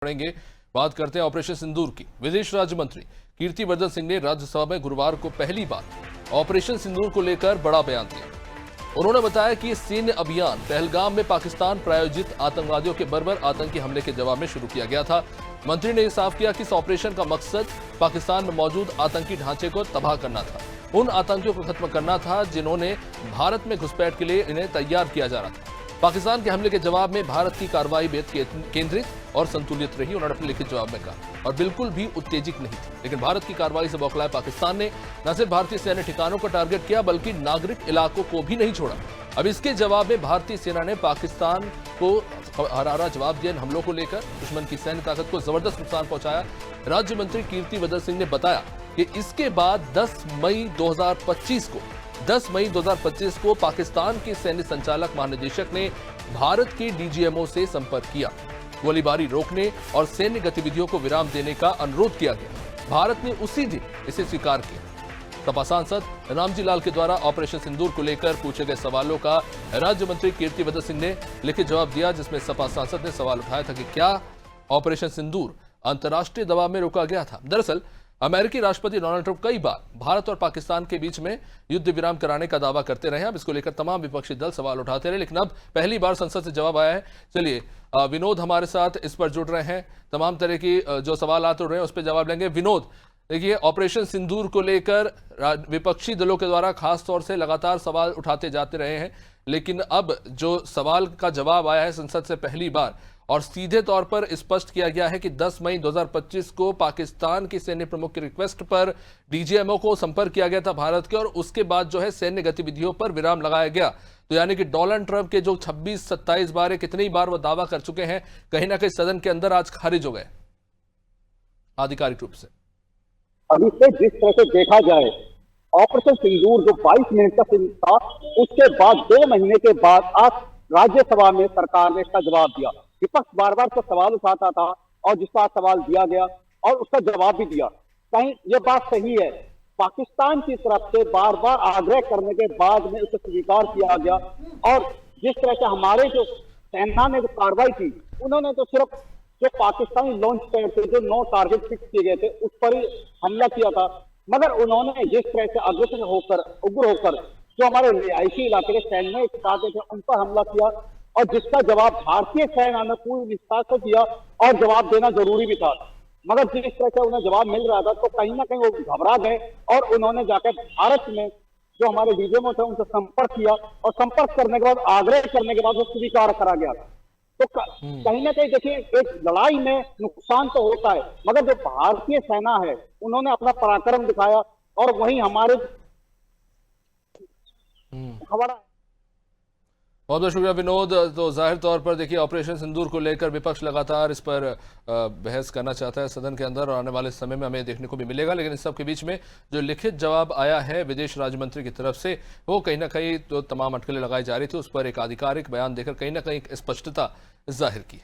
पड़ेंगे। बात करते हैं ऑपरेशन सिंदूर की। विदेश राज्य मंत्री कीर्तिवर्धन सिंह ने राज्यसभा में गुरुवार को पहली बार ऑपरेशन सिंदूर को लेकर बड़ा बयान दिया। उन्होंने बताया कि सैन्य अभियान पहलगाम में पाकिस्तान प्रायोजित आतंकवादियों के बर्बर आतंकी हमले के जवाब में शुरू किया गया था। मंत्री ने साफ किया कि इस ऑपरेशन का मकसद पाकिस्तान में मौजूद आतंकी ढांचे को तबाह करना था, उन आतंकियों को खत्म करना था जिन्होंने भारत में घुसपैठ के लिए इन्हें तैयार किया जा रहा था। पाकिस्तान के हमले के जवाब में भारत की कार्रवाई बेहद केंद्रित और संतुलित रही, उन्होंने अपने लिखित जवाब में कहा, और बिल्कुल भी उत्तेजित नहीं थी। लेकिन भारत की कार्रवाई से बौखलाए पाकिस्तान ने न सिर्फ भारतीय सैन्य ठिकानों को टारगेट किया बल्कि नागरिक इलाकों को भी नहीं छोड़ा। अब इसके जवाब में भारतीय सेना ने पाकिस्तान को हरारा जवाब दिया। इन हमलों को लेकर दुश्मन की सैन्य ताकत को जबरदस्त नुकसान पहुंचाया। राज्य मंत्री कीर्तिवर्धन सिंह ने बताया कि इसके बाद 10 मई 2025 को पाकिस्तान के सैन्य संचालक महानिदेशक ने भारत के डीजीएमओ से संपर्क किया। गोलीबारी रोकने और सैन्य गतिविधियों को विराम देने का अनुरोध किया गया। भारत ने उसी दिन इसे स्वीकार किया। सपा सांसद रामजी लाल के द्वारा ऑपरेशन सिंदूर को लेकर पूछे गए सवालों का राज्य मंत्री कीर्तिवर्धन सिंह ने लिखित जवाब दिया, जिसमें सपा सांसद ने सवाल उठाया था कि क्या ऑपरेशन सिंदूर अंतर्राष्ट्रीय दबाव में रोका गया था। दरअसल अमेरिकी राष्ट्रपति डोनाल्ड ट्रंप कई बार भारत और पाकिस्तान के बीच में युद्ध विराम कराने का दावा करते रहे। अब इसको लेकर तमाम विपक्षी दल सवाल उठाते रहे, लेकिन अब पहली बार संसद से जवाब आया है। चलिए विनोद हमारे साथ इस पर जुड़ रहे हैं, तमाम तरह की जो सवाल आते रहे हैं उस पर जवाब लेंगे। विनोद, देखिए ऑपरेशन सिंदूर को लेकर विपक्षी दलों के द्वारा खास तौर से लगातार सवाल उठाते जाते रहे हैं, लेकिन अब जो सवाल का जवाब आया है संसद से पहली बार और सीधे तौर पर स्पष्ट किया गया है कि 10 मई 2025 को पाकिस्तान के सैन्य प्रमुख की रिक्वेस्ट पर डीजीएमओ को संपर्क किया गया था भारत के, और उसके बाद जो है सैन्य गतिविधियों पर विराम लगाया गया। तो यानी कि डोनाल्ड ट्रंप के जो 26-27 बार कितनी बार वो दावा कर चुके हैं, कहीं ना कहीं सदन के अंदर आज खारिज हो गए आधिकारिक रूप से। अभी से जिस तरह से देखा जाए ऑपरेशन सिंदूर जो 22 मिनट का फिल्म था, उसके बाद 2 महीने के बाद आज राज्यसभा में सरकार ने इसका जवाब दिया। विपक्ष बार बार तो सवाल उठाता था और जिसका सवाल दिया गया और उसका जवाब भी दिया। कहीं ये बात सही है, पाकिस्तान की तरफ से बार बार आग्रह करने के बाद में उसे स्वीकार किया गया, और जिस तरह से हमारे जो सेना ने जो कार्रवाई की, उन्होंने तो सिर्फ जो पाकिस्तानी लॉन्च पैड थे, जो 9 टारगेट फिक्स किए गए थे, उस पर ही हमला किया था। मगर उन्होंने जिस तरह से अग्रसर होकर उग्र होकर जो हमारे रिहायशी इलाके के सैन्य थे उन पर हमला किया, और जिसका जवाब भारतीय सेना ने पूरी निष्ठा से दिया और जवाब देना जरूरी भी था। मगर जिस तरह से उन्हें जवाब मिल रहा था तो कहीं ना कहीं वो घबरा गए और उन्होंने जाकर भारत में जो हमारे डीजीएमओ थे उनसे संपर्क किया, और संपर्क करने के बाद आग्रह करने के बाद वो स्वीकार करा गया था। तो कहीं ना कहीं देखिए, एक लड़ाई में नुकसान तो होता है, मगर जो भारतीय सेना है उन्होंने अपना पराक्रम दिखाया, और वहीं हमारे खबर। बहुत बहुत शुक्रिया विनोद। तो जाहिर तौर पर देखिए ऑपरेशन सिंदूर को लेकर विपक्ष लगातार इस पर बहस करना चाहता है सदन के अंदर, और आने वाले समय में हमें देखने को भी मिलेगा। लेकिन इस सब के बीच में जो लिखित जवाब आया है विदेश राज्य मंत्री की तरफ से, वो कहीं ना कहीं तो तमाम अटकलें लगाई जा रही थी, उस पर एक आधिकारिक बयान देकर कहीं ना कहीं स्पष्टता जाहिर की।